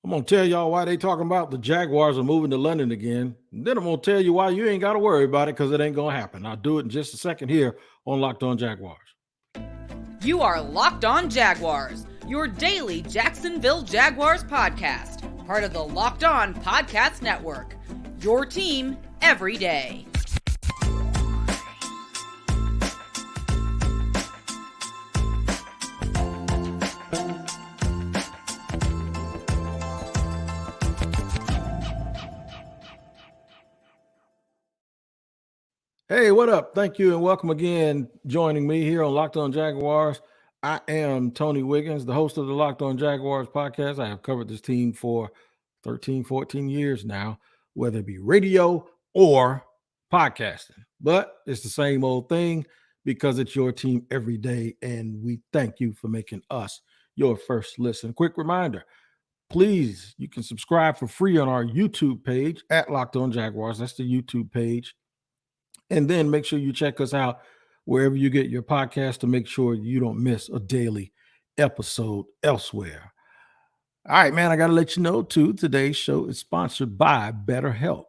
I'm going to tell y'all why they talking about the Jaguars are moving to London again. And then I'm going to tell you why you ain't got to worry about it because it ain't going to happen. I'll do it in just a second here on Locked On Jaguars. You are Locked On Jaguars, your daily Jacksonville Jaguars podcast, part of the Locked On Podcast Network, your team every day. Hey, what up? Thank you and welcome again joining me here on Locked On Jaguars. I am Tony Wiggins, the host of the Locked On Jaguars podcast. I have covered this team for 13, 14 years now, whether it be radio or podcasting. But it's the same old thing because it's your team every day, and we thank you for making us your first listen. Quick reminder, please, you can subscribe for free on our YouTube page at Locked On Jaguars. That's the YouTube page. And then make sure you check us out wherever you get your podcast to make sure you don't miss a daily episode elsewhere. All right, man, I got to let you know, too, today's show is sponsored by BetterHelp.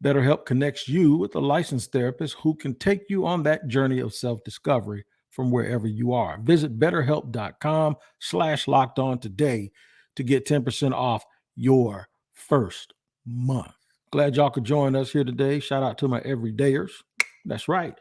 BetterHelp connects you with a licensed therapist who can take you on that journey of self-discovery from wherever you are. Visit BetterHelp.com/lockedon today to get 10% off your first month. Glad y'all could join us here today. Shout out to my everydayers. That's right.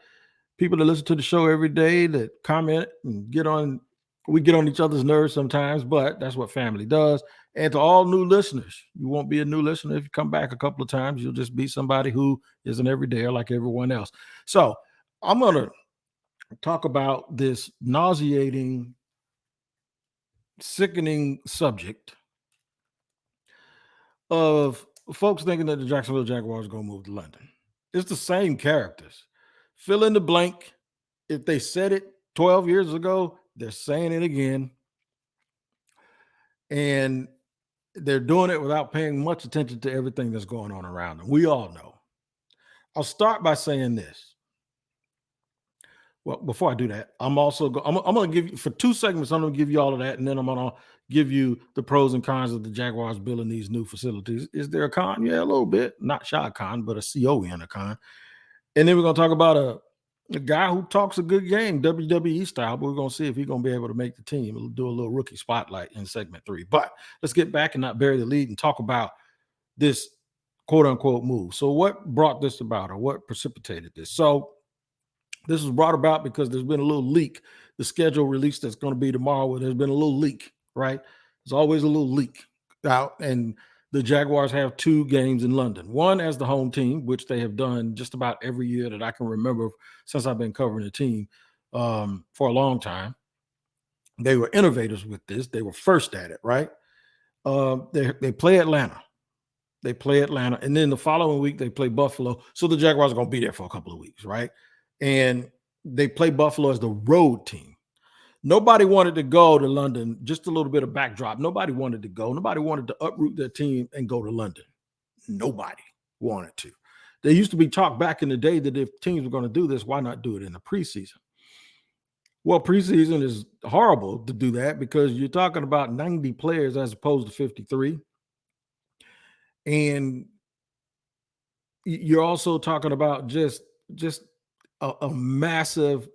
People that listen to the show every day, that comment and we get on each other's nerves sometimes, but that's what family does. And to all new listeners, you won't be a new listener if you come back a couple of times. You'll just be somebody who is an everydayer like everyone else. So I'm going to talk about this nauseating, sickening subject of folks thinking that the Jacksonville Jaguars are going to move to London. It's the same characters. Fill in the blank. If they said it 12 years ago, they're saying it again. And they're doing it without paying much attention to everything that's going on around them. We all know. I'll start by saying this. Well, before I do that, I'm going to give you, for 2 segments, I'm going to give you all of that, and then I'm going to give you the pros and cons of the Jaguars building these new facilities. Is there a con? Yeah, a little bit. Not Shad Khan, but a C-O-N, a con. And then we're going to talk about a guy who talks a good game, WWE style, but we're going to see if he's going to be able to make the team. We'll do a little rookie spotlight in segment 3. But let's get back and not bury the lead and talk about this quote-unquote move. So what brought this about, or what precipitated this? So this was brought about because there's been a little leak. The schedule release that's going to be tomorrow, where there's been a little leak, right? There's always a little leak out, and the Jaguars have 2 games in London. One as the home team, which they have done just about every year that I can remember since I've been covering the team for a long time. They were innovators with this. They were first at it, right? They play Atlanta. And then the following week they play Buffalo. So the Jaguars are going to be there for a couple of weeks, right? And they play Buffalo as the road team. Nobody wanted to go to London. Just a little bit of backdrop. Nobody wanted to go. Nobody wanted to uproot their team and go to London. Nobody wanted to. There used to be talk back in the day that if teams were going to do this, why not do it in the preseason? Well, preseason is horrible to do that because you're talking about 90 players as opposed to 53. And you're also talking about just a massive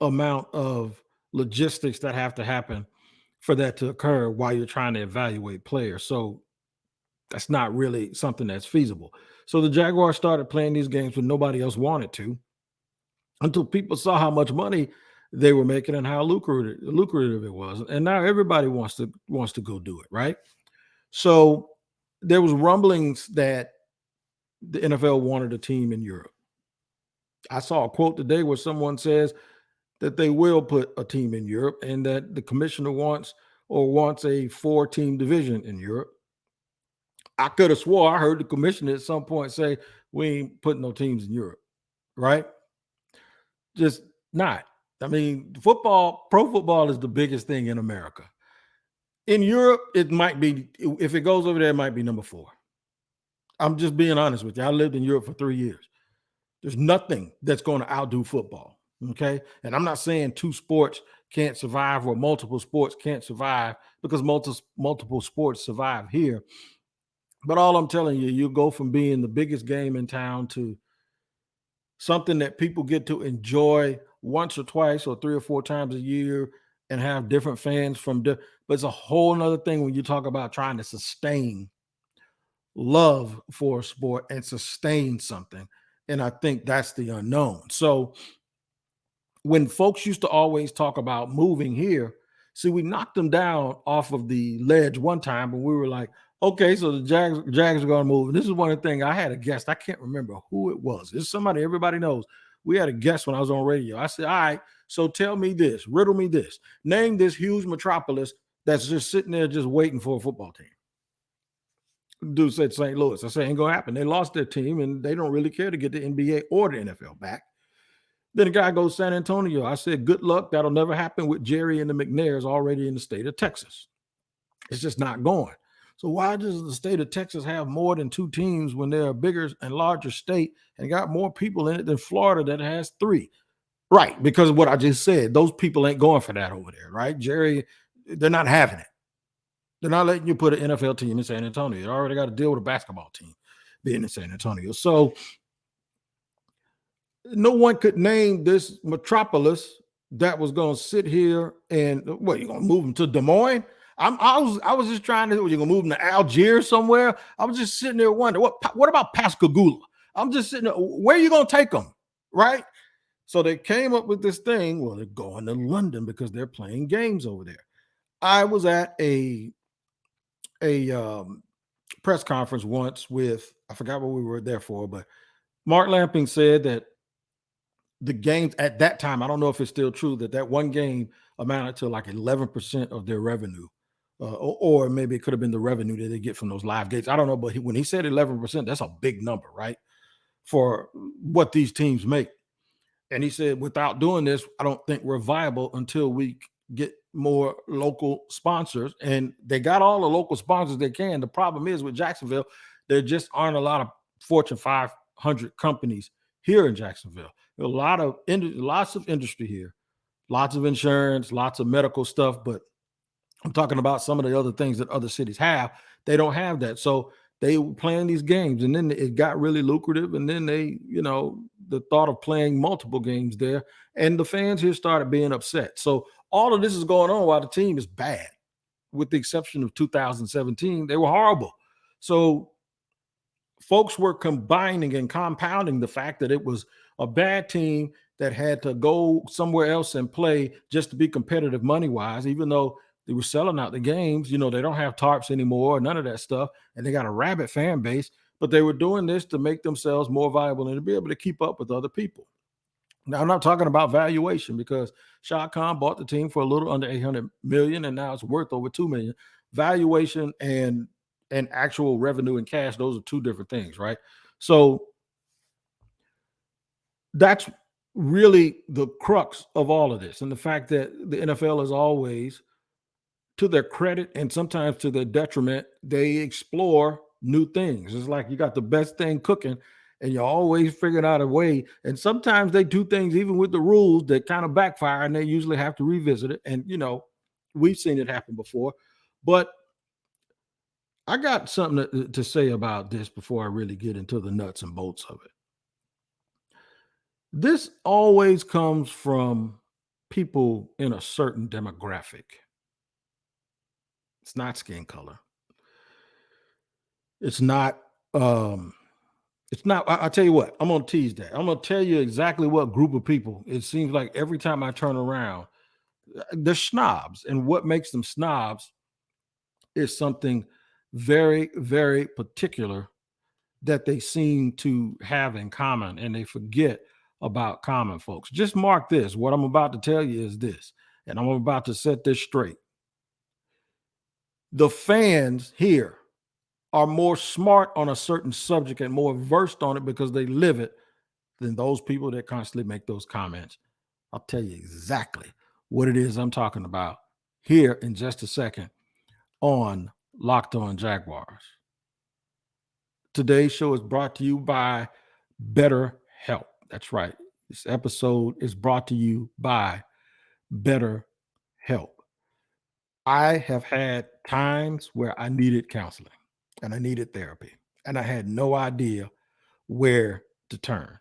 amount of logistics that have to happen for that to occur while you're trying to evaluate players. So that's not really something that's feasible. So the Jaguars started playing these games when nobody else wanted to, until people saw how much money they were making and how lucrative it was. And now everybody wants to go do it, right? So there was rumblings that the NFL wanted a team in Europe. I saw a quote today where someone says that they will put a team in Europe and that the commissioner wants a 4-team division in Europe. I could have swore I heard the commissioner at some point say, we ain't putting no teams in Europe, right? Just not. I mean, pro football is the biggest thing in America. In Europe, it might be, if it goes over there, it might be number 4. I'm just being honest with you. I lived in Europe for 3 years. There's nothing that's going to outdo football. Okay. And I'm not saying 2 sports can't survive, or multiple sports can't survive, because multiple sports survive here. But all I'm telling you, you go from being the biggest game in town to something that people get to enjoy once or twice or 3 or 4 times a year, and have different fans but it's a whole nother thing when you talk about trying to sustain love for a sport and sustain something. And I think that's the unknown. So when folks used to always talk about moving here, see, we knocked them down off of the ledge one time, and we were like, okay, so the Jags are going to move. And this is one of the things, I had a guest. I can't remember who it was. It's somebody everybody knows. We had a guest when I was on radio. I said, all right, so tell me this, riddle me this. Name this huge metropolis that's just sitting there just waiting for a football team. Dude said St. Louis. I said, ain't going to happen. They lost their team, and they don't really care to get the NBA or the NFL back. Then the guy goes San Antonio. I said, good luck. That'll never happen with Jerry and the McNairs already in the state of Texas. It's just not going. So why does the state of Texas have more than 2 teams when they're a bigger and larger state and got more people in it than Florida that has 3? Right, because of what I just said. Those people ain't going for that over there, right? Jerry, they're not having it. They're not letting you put an NFL team in San Antonio. You already got to deal with a basketball team being in San Antonio. So no one could name this metropolis that was going to sit here and, what, you're going to move them to Des Moines? I was just trying to, you're going to move them to Algiers somewhere? I was just sitting there wondering, what about Pascagoula? I'm just sitting there, where are you going to take them, right? So they came up with this thing, well, they're going to London because they're playing games over there. I was at a press conference once with, I forgot what we were there for, but Mark Lamping said that the games at that time, I don't know if it's still true, that one game amounted to like 11% of their revenue, or maybe it could have been the revenue that they get from those live games. I don't know, but when he said 11%, that's a big number, right, for what these teams make. And he said, without doing this, I don't think we're viable until we get more local sponsors. And they got all the local sponsors they can. The problem is with Jacksonville, there just aren't a lot of Fortune 500 companies here in Jacksonville. There are lots of industry here, lots of insurance, lots of medical stuff. But I'm talking about some of the other things that other cities have. They don't have that. So they were playing these games, and then it got really lucrative. And then they, the thought of playing multiple games there, and the fans here started being upset. So all of this is going on while the team is bad, with the exception of 2017. They were horrible. So folks were combining and compounding the fact that it was a bad team that had to go somewhere else and play just to be competitive money-wise, even though they were selling out the games. They don't have tarps anymore, none of that stuff, and they got a rabid fan base, but they were doing this to make themselves more viable and to be able to keep up with other people. Now, I'm not talking about valuation, because Shad Khan bought the team for a little under $800 million, and now it's worth over $2 million. Valuation and actual revenue and cash, those are two different things, right? So that's really the crux of all of this. And the fact that the NFL is always, to their credit and sometimes to their detriment, they explore new things. It's like you got the best thing cooking and you're always figuring out a way. And sometimes they do things even with the rules that kind of backfire, and they usually have to revisit it. And, we've seen it happen before. But I got something to say about this before I really get into the nuts and bolts of it. This always comes from people in a certain demographic. It's not skin color. It's not, I'll tell you what, I'm going to tease that. I'm going to tell you exactly what group of people. It seems like every time I turn around, they're snobs. And what makes them snobs is something very, very particular that they seem to have in common, and they forget about common folks. Just mark this. What I'm about to tell you is this, and I'm about to set this straight. The fans here are more smart on a certain subject and more versed on it because they live it than those people that constantly make those comments. I'll tell you exactly what it is I'm talking about here in just a second on Locked On Jaguars. Today's show is brought to you by BetterHelp. That's right. This episode is brought to you by BetterHelp. help. I have had times where I needed counseling and I needed therapy, and I had no idea where to turn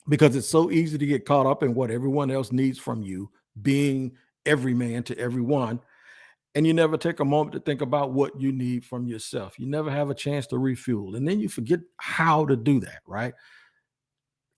because it's so easy to get caught up in what everyone else needs from you, being every man to everyone. And you never take a moment to think about what you need from yourself. You never have a chance to refuel. And then you forget how to do that, right?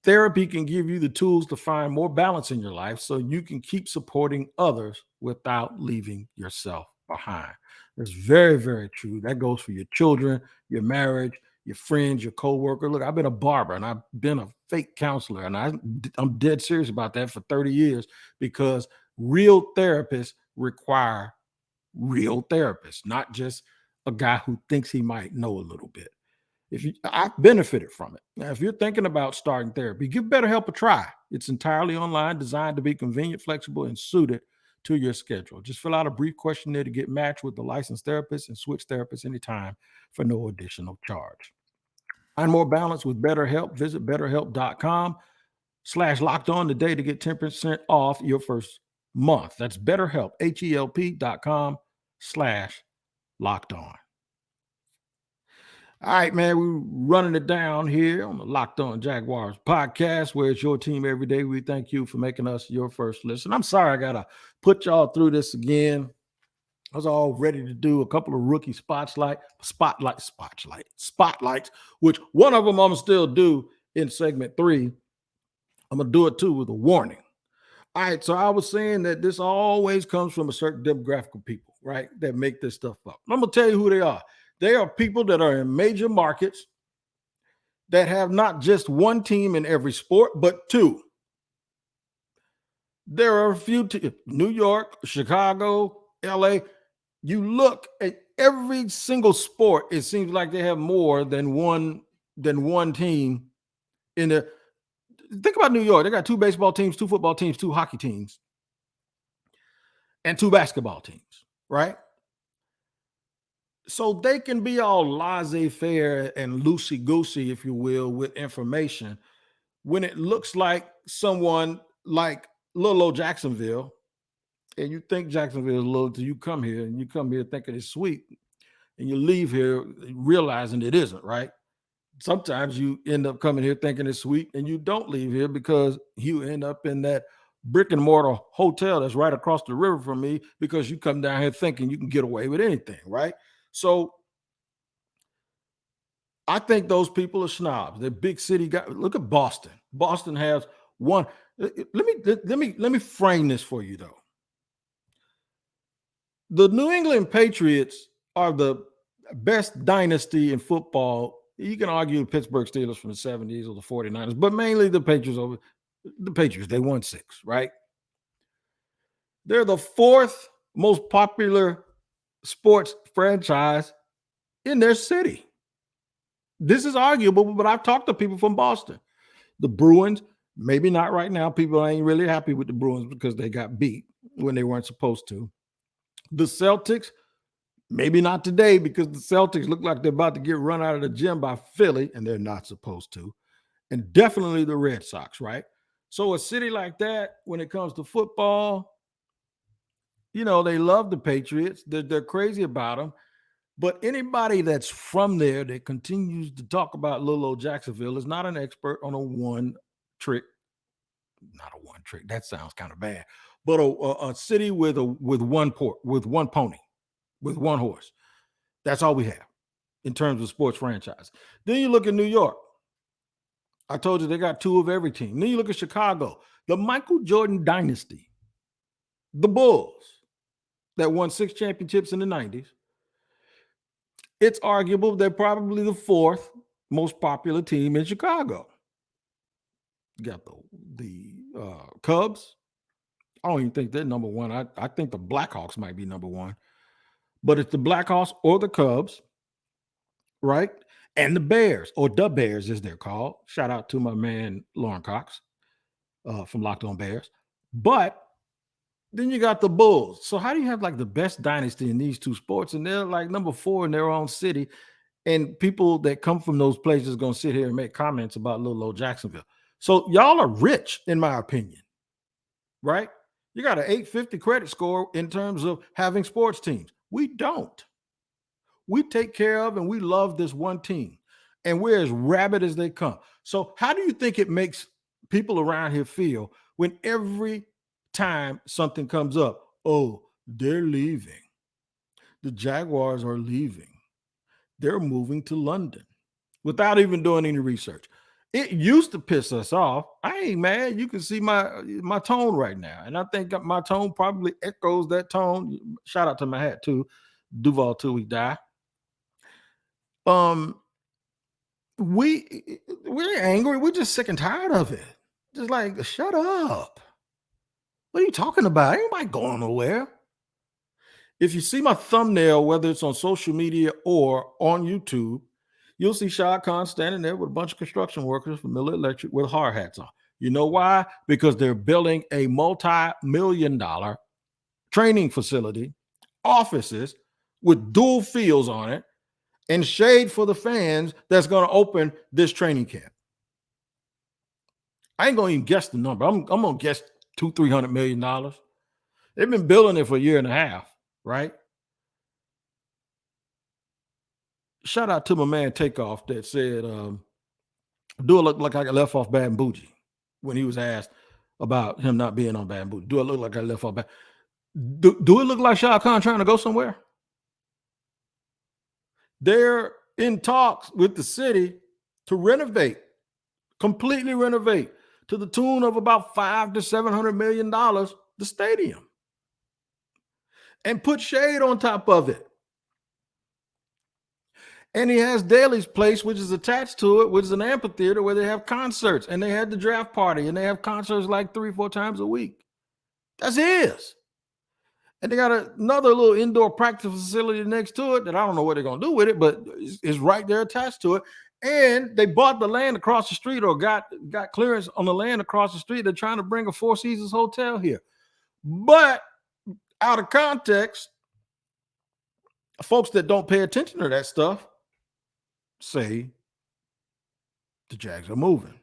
Therapy can give you the tools to find more balance in your life so you can keep supporting others without leaving yourself behind. That's very, very true. That goes for your children, your marriage, your friends, your coworker. Look, I've been a barber and I've been a fake counselor, and I'm dead serious about that for 30 years because real therapists require real therapists, not just a guy who thinks he might know a little bit. I've benefited from it. Now, if you're thinking about starting therapy, give BetterHelp a try. It's entirely online, designed to be convenient, flexible, and suited to your schedule. Just fill out a brief questionnaire to get matched with the licensed therapist and switch therapists anytime for no additional charge. Find more balance with BetterHelp. Visit betterhelp.com/locked on today to get 10% off your first month. That's BetterHelp, HELP.com/locked on. All right, man, we're running it down here on the Locked On Jaguars podcast, where it's your team every day. We thank you for making us your first listen. I'm sorry I got to put y'all through this again. I was all ready to do a couple of rookie spotlights, which one of them I'm going to still do in segment 3. I'm going to do it too with a warning. All right, so I was saying that this always comes from a certain demographic of people, right, that make this stuff up. I'm going to tell you who they are. They are people that are in major markets that have not just one team in every sport, but 2. There are a few, New York, Chicago, LA. You look at every single sport, it seems like they have more than one team in the. Think about New York. They got 2 baseball teams, 2 football teams, 2 hockey teams, and 2 basketball teams, right? So they can be all laissez-faire and loosey-goosey, if you will, with information when it looks like someone like little old Jacksonville, and you think Jacksonville is little till you come here, and you come here thinking it's sweet, and you leave here realizing it isn't, right? Sometimes you end up coming here thinking it's sweet, and you don't leave here because you end up in that brick and mortar hotel that's right across the river from me because you come down here thinking you can get away with anything, right? So I think those people are snobs. They're big city guys. Look at Boston. Boston has one. Let me frame this for you though. The New England Patriots are the best dynasty in football. You can argue the Pittsburgh Steelers from the 70s or the 49ers, but mainly the Patriots over the Patriots. They won 6, right? They're the 4th most popular sports franchise in their city. This is arguable, but I've talked to people from Boston. The Bruins, maybe not right now. People ain't really happy with the Bruins because they got beat when they weren't supposed to. The Celtics, maybe not today because the Celtics look like they're about to get run out of the gym by Philly, and they're not supposed to. And definitely the Red Sox, right? So a city like that, when it comes to football, you know, they love the Patriots. They're crazy about them. But anybody that's from there that continues to talk about little old Jacksonville is not an expert on a one trick. Not a one trick. That sounds kind of bad. But a city with one pony, with one horse. That's all we have in terms of sports franchise. Then you look at New York. I told you they got 2 of every team. Then you look at Chicago, the Michael Jordan dynasty, the Bulls that won 6 championships in the 90s. It's arguable they're probably the 4th most popular team in Chicago. You got the Cubs. I don't even think they're number 1. I think the Blackhawks might be number 1. But it's the Blackhawks or the Cubs, right? And the Bears, or the Bears as they're called. Shout out to my man Lauren Cox from Locked On Bears. But then you got the Bulls. So how do you have like the best dynasty in these 2 sports? And they're like number 4 in their own city. And people that come from those places are going to sit here and make comments about little old Jacksonville. So y'all are rich, in my opinion, right? You got an 850 credit score in terms of having sports teams. We don't. We take care of and we love this one team, and we're as rabid as they come. So, how do you think it makes people around here feel when every time something comes up? Oh, they're leaving. The Jaguars are leaving. They're moving to London without even doing any research. It used to piss us off. I ain't mad. You can see my tone right now, and I think my tone probably echoes that tone. Shout out to my hat too, Duval till we die. Um, we're angry. We're just sick and tired of it. Just like, shut up. What are you talking about? Ain't nobody going nowhere. If you see my thumbnail, whether it's on social media or on YouTube, you'll see Shad Khan standing there with a bunch of construction workers from Miller Electric with hard hats on. You know why? Because they're building a multi-million-dollar training facility, offices with dual fields on it, and shade for the fans that's going to open this training camp. I ain't going to even guess the number. I'm going to guess $200-300 million. They've been building it for a year and a half, right? Shout out to my man Takeoff that said, do it look like I got left off Bad and Bougie when he was asked about him not being on Bad and Bougie. Do it look like I left off Bad? Do it look like Shad Khan trying to go somewhere? They're in talks with the city to renovate, completely renovate, to the tune of about $500 to $700 million, the stadium, and put shade on top of it. And he has Daly's Place, which is attached to it, which is an amphitheater where they have concerts, and they had the draft party, and they have concerts like 3-4 times a week. That's his. And they got another little indoor practice facility next to it that I don't know what they're going to do with it, but it's right there attached to it. And they bought the land across the street, or got clearance on the land across the street. They're trying to bring a Four Seasons hotel here. But out of context, folks that don't pay attention to that stuff say the Jags are moving.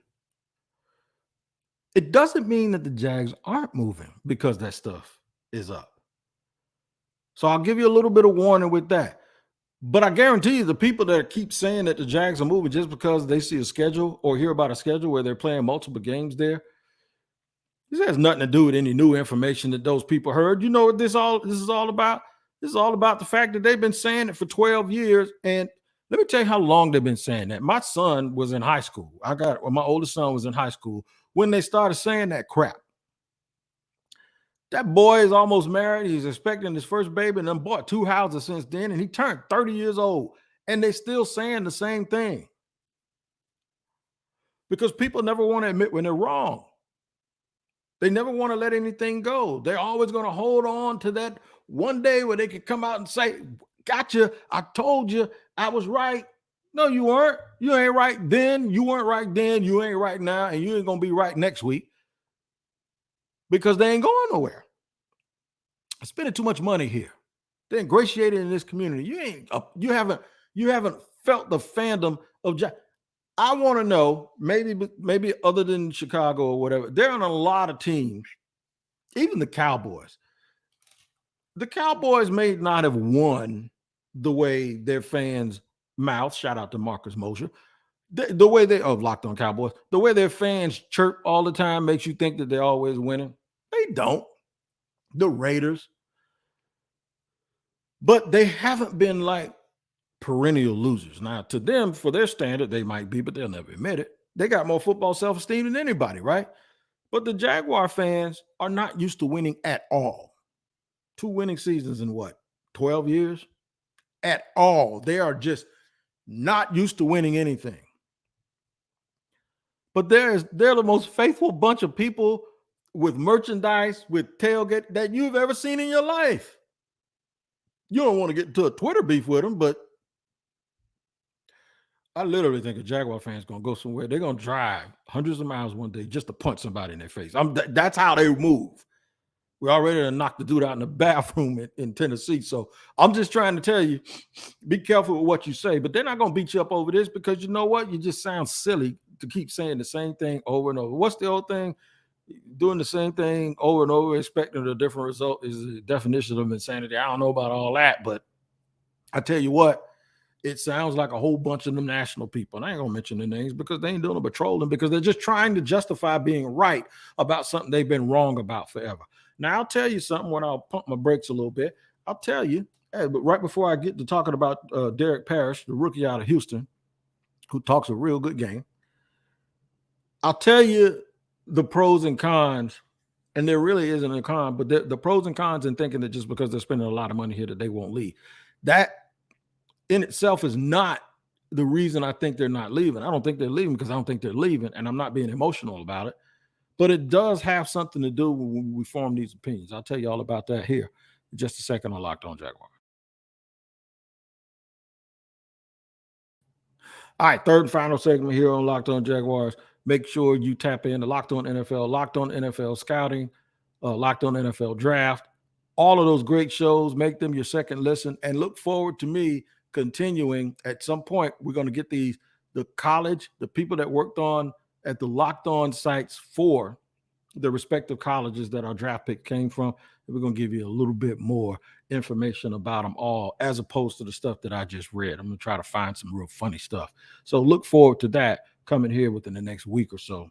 It doesn't mean that the Jags aren't moving because that stuff is up. So I'll give you a little bit of warning with that. But I guarantee you the people that keep saying that the Jags are moving just because they see a schedule or hear about a schedule where they're playing multiple games there, this has nothing to do with any new information that those people heard. You know what this is all about? This is all about the fact that they've been saying it for 12 years. And let me tell you how long they've been saying that. My son was in high school. My oldest son was in high school when they started saying that crap. That boy is almost married. He's expecting his first baby and then bought 2 houses since then. And he turned 30 years old. And they still saying the same thing. Because people never want to admit when they're wrong. They never want to let anything go. They're always going to hold on to that one day where they could come out and say, gotcha, I told you I was right. No, you weren't. You ain't right then. You weren't right then. You ain't right now. And you ain't going to be right next week. Because they ain't going nowhere. I'm spending too much money here. They're ingratiated in this community. You haven't felt the fandom of I want to know, maybe other than Chicago or whatever, there are a lot of teams, even the Cowboys. The Cowboys may not have won the way their fans mouth, shout out to Marcus Mosher, the way they Locked On Cowboys, the way their fans chirp all the time makes you think that they're always winning. They don't. The Raiders. But they haven't been like perennial losers. Now, to them, for their standard, they might be, but they'll never admit it. They got more football self-esteem than anybody, right? But the Jaguar fans are not used to winning at all. 2 winning seasons in 12 years? At all. They are just not used to winning anything. But they're the most faithful bunch of people with merchandise, with tailgate that you've ever seen in your life. You don't want to get into a Twitter beef with them, but I literally think a Jaguar fan is going to go somewhere. They're going to drive hundreds of miles one day just to punch somebody in their face. That's how they move. We're already knocked the dude out in the bathroom in Tennessee. So I'm just trying to tell you, be careful with what you say. But they're not going to beat you up over this because you know what? You just sound silly to keep saying the same thing over and over. What's the old thing? Doing the same thing over and over, expecting a different result is the definition of insanity. I don't know about all that, but I tell you what, it sounds like a whole bunch of them national people. And I ain't gonna mention their names because they ain't doing no patrolling, because they're just trying to justify being right about something they've been wrong about forever. Now I'll tell you something when I'll pump my brakes a little bit. I'll tell you, hey, but right before I get to talking about Derek Parish, the rookie out of Houston, who talks a real good game, I'll tell you the pros and cons, and there really isn't a con, but the pros and cons in thinking that just because they're spending a lot of money here that they won't leave. That in itself is not the reason I think they're not leaving. I don't think they're leaving because I don't think they're leaving, and I'm not being emotional about it. But it does have something to do when we form these opinions. I'll tell you all about that here in just a second on Locked On Jaguars. All right, third and final segment here on Locked On Jaguars. Make sure you tap in to Locked On NFL, Locked On NFL Scouting, Locked On NFL Draft, all of those great shows. Make them your second listen, and look forward to me continuing. At some point, we're going to get the college, the people that worked on at the Locked On sites for the respective colleges that our draft pick came from. And we're going to give you a little bit more information about them all, as opposed to the stuff that I just read. I'm going to try to find some real funny stuff. So look forward to that coming here within the next week or so.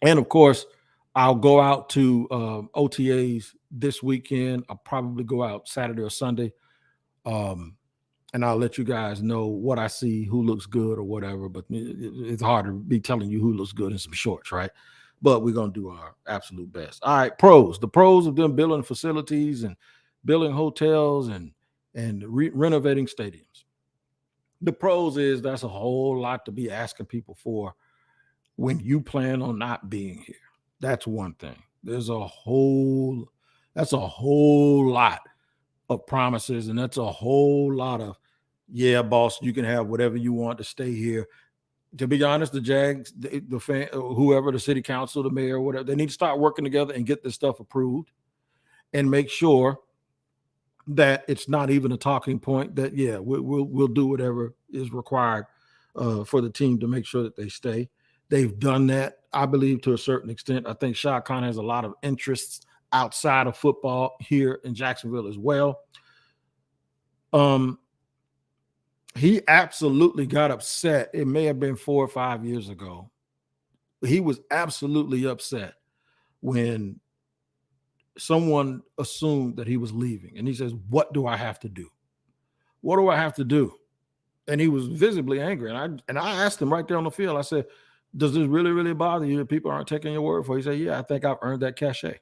And of course, I'll go out to OTAs this weekend. I'll probably go out Saturday or Sunday. And I'll let you guys know what I see, who looks good or whatever. But it's hard to be telling you who looks good in some shorts, right? But we're going to do our absolute best. All right, pros. The pros of them building facilities and building hotels and renovating stadiums. The pros is that's a whole lot to be asking people for when you plan on not being here. That's one thing. That's a whole lot of promises, and that's a whole lot of, yeah, boss, you can have whatever you want to stay here. To be honest, the Jags, the fan, whoever, the city council, the mayor, whatever, they need to start working together and get this stuff approved and make sure that it's not even a talking point. That we'll do whatever is required for the team to make sure that they stay. They've done that, I believe, to a certain extent. I think Shad Khan has a lot of interests outside of football here in Jacksonville as well. He absolutely got upset. It may have been 4 or 5 years ago. He was absolutely upset when someone assumed that he was leaving. And he says, what do I have to do? What do I have to do? And he was visibly angry. And I asked him right there on the field, I said, does this really, really bother you that people aren't taking your word for it? He said, yeah, I think I've earned that cachet,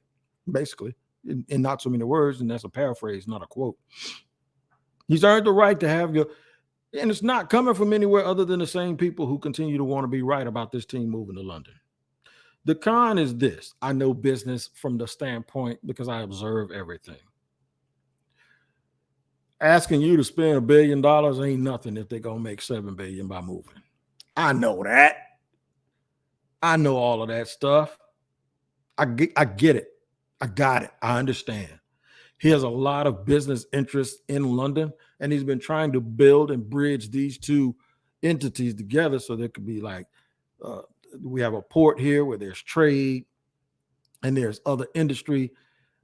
basically, in not so many words. And that's a paraphrase, not a quote. He's earned the right to have your, and it's not coming from anywhere other than the same people who continue to want to be right about this team moving to London. The con is this. I know business from the standpoint because I observe everything. Asking you to spend $1 billion ain't nothing if they're going to make $7 billion by moving. I know that. I know all of that stuff. I get it. I got it. I understand. He has a lot of business interests in London, and he's been trying to build and bridge these two entities together so there could be like, we have a port here where there's trade and there's other industry.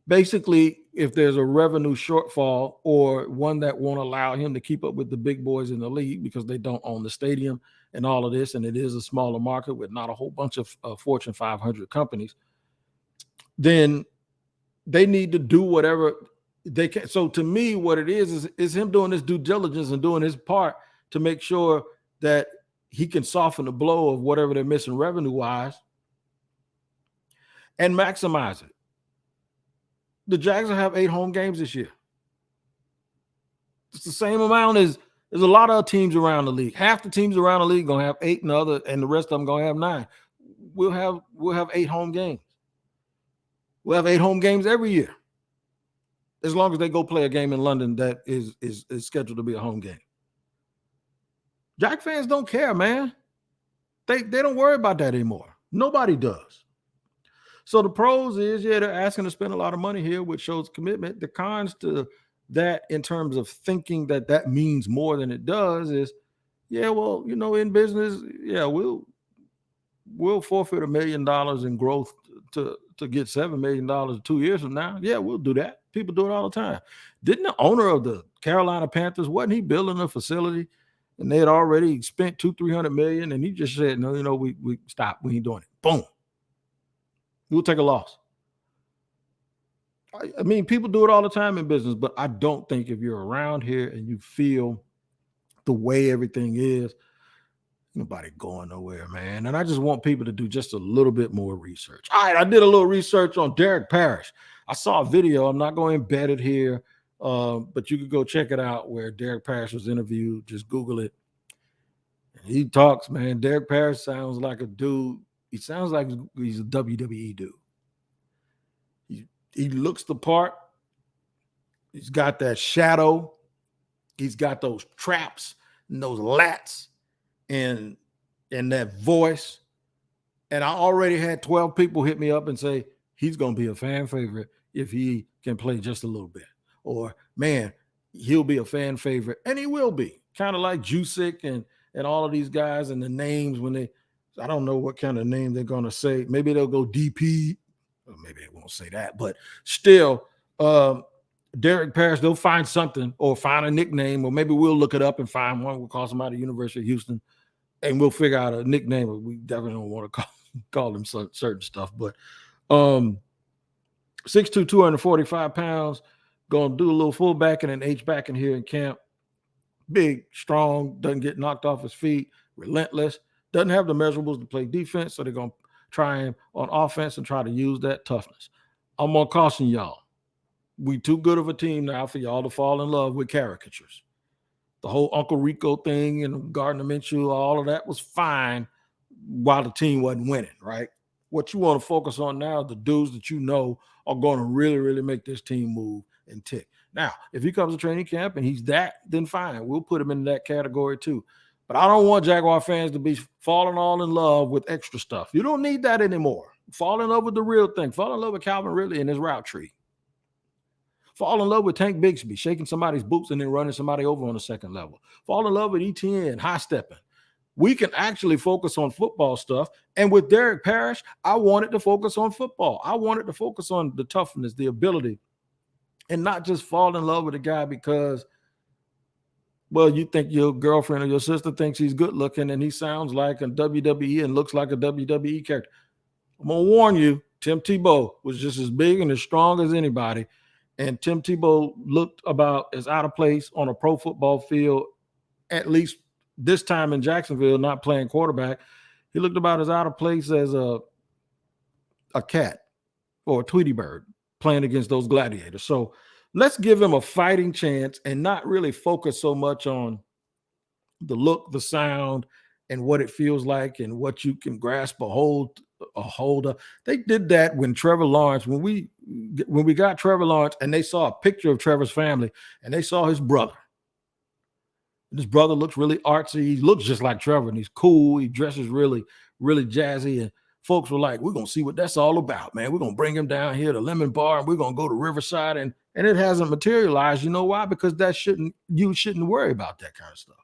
Basically, if there's a revenue shortfall or one that won't allow him to keep up with the big boys in the league because they don't own the stadium and all of this, and it is a smaller market with not a whole bunch of Fortune 500 companies, then they need to do whatever they can. So to me, what it is him doing his due diligence and doing his part to make sure that he can soften the blow of whatever they're missing revenue-wise and maximize it. The Jags will have 8 home games this year. It's the same amount as there's a lot of teams around the league. Half the teams around the league gonna have 8, and the rest of them gonna have 9. We'll have 8 home games. We'll have 8 home games every year, as long as they go play a game in London that is scheduled to be a home game. Jack fans don't care, man. They don't worry about that anymore. Nobody does. So the pros is, they're asking to spend a lot of money here, which shows commitment. The cons to that, in terms of thinking that means more than it does, is, in business, we'll forfeit $1 million in growth to get $7 million 2 years from now, yeah, we'll do that. People do it all the time. Didn't the owner of the Carolina Panthers, wasn't he building a facility and they had already spent 200-300 million, and he just said, no, we stop. We ain't doing it. Boom. We'll take a loss. I mean, people do it all the time in business, but I don't think if you're around here and you feel the way everything is, nobody going nowhere, man. And I just want people to do just a little bit more research. All right, I did a little research on Derek Parish. I saw a video. I'm not going to embed it here, but you could go check it out where Derek Parish was interviewed. Just Google it. He talks, man. Derek Parish sounds like a dude. He sounds like he's a WWE dude. He looks the part. He's got that shadow. He's got those traps and those lats and that voice. And I already had 12 people hit me up and say, he's going to be a fan favorite if he can play just a little bit. Or, man, he'll be a fan favorite. And he will be. Kind of like Jusic and all of these guys and the names when I don't know what kind of name they're going to say. Maybe they'll go DP. Or maybe they won't say that. But still, Derek Parish, they'll find something or find a nickname, or maybe we'll look it up and find one. We'll call somebody University of Houston, and we'll figure out a nickname. We definitely don't want to call them certain stuff. But 6'2", 245 pounds, going to do a little fullback and an H-back in here in camp. Big, strong, doesn't get knocked off his feet, relentless, doesn't have the measurables to play defense, so they're going to try him on offense and try to use that toughness. I'm going to caution y'all. We too good of a team now for y'all to fall in love with caricatures. The whole Uncle Rico thing and Gardner Minshew, all of that was fine while the team wasn't winning, right? What you want to focus on now are the dudes that you know are going to really, really make this team move and tick. Now, if he comes to training camp and he's that, then fine. We'll put him in that category too. But I don't want Jaguar fans to be falling all in love with extra stuff. You don't need that anymore. Fall in love with the real thing. Fall in love with Calvin Ridley and his route tree. Fall in love with Tank Bigsby, shaking somebody's boots and then running somebody over on the second level. Fall in love with ETN, high stepping. We can actually focus on football stuff. And with Derek Parish, I wanted to focus on football. I wanted to focus on the toughness, the ability, and not just fall in love with a guy because, well, you think your girlfriend or your sister thinks he's good looking and he sounds like a WWE and looks like a WWE character. I'm going to warn you, Tim Tebow was just as big and as strong as anybody. And Tim Tebow looked about as out of place on a pro football field, at least this time in Jacksonville, not playing quarterback. He looked about as out of place as a cat or a Tweety bird playing against those gladiators. So let's give him a fighting chance and not really focus so much on the look, the sound, and what it feels like and what you can grasp a hold of. They did that when Trevor Lawrence, when we got Trevor Lawrence and they saw a picture of Trevor's family and they saw his brother. His brother looks really artsy. He looks just like Trevor and he's cool. He dresses really, really jazzy. And folks were like, we're going to see what that's all about, man. We're going to bring him down here to Lemon Bar and we're going to go to Riverside. And it hasn't materialized. You know why? Because you shouldn't worry about that kind of stuff.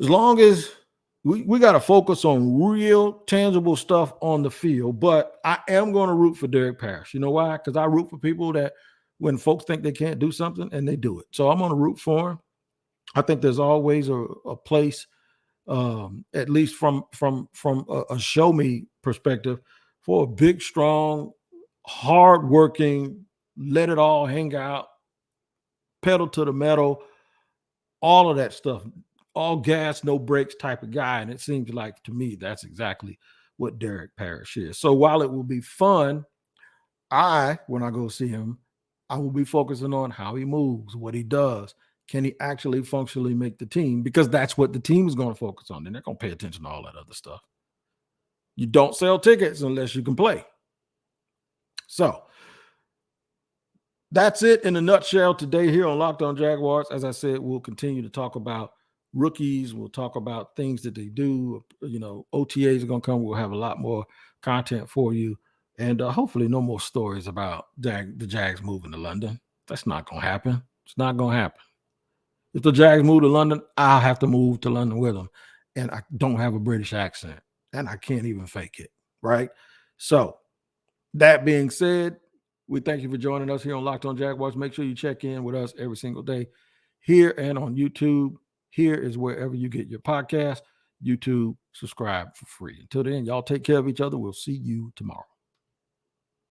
As long as we got to focus on real, tangible stuff on the field. But I am going to root for Derek Parish. You know why? Because I root for people that when folks think they can't do something and they do it. So I'm going to root for him. I think there's always a place, at least from a show me perspective, for a big, strong, hardworking, let it all hang out, pedal to the metal, all of that stuff. All gas, no brakes type of guy. And it seems like, to me, that's exactly what Derek Parish is. So while it will be fun, when I go see him, I will be focusing on how he moves, what he does. Can he actually functionally make the team? Because that's what the team is going to focus on. They're not going to pay attention to all that other stuff. You don't sell tickets unless you can play. So that's it in a nutshell today here on Locked On Jaguars. As I said, we'll continue to talk about rookies. We'll talk about things that they do. You know, OTAs are going to come. We'll have a lot more content for you. And hopefully no more stories about the Jags moving to London. That's not going to happen. It's not going to happen. If the Jags move to London, I'll have to move to London with them. And I don't have a British accent. And I can't even fake it, right? So that being said, we thank you for joining us here on Locked On Jaguars. Make sure you check in with us every single day here and on YouTube. Here is wherever you get your podcast. YouTube, subscribe for free. Until then, y'all take care of each other. We'll see you tomorrow.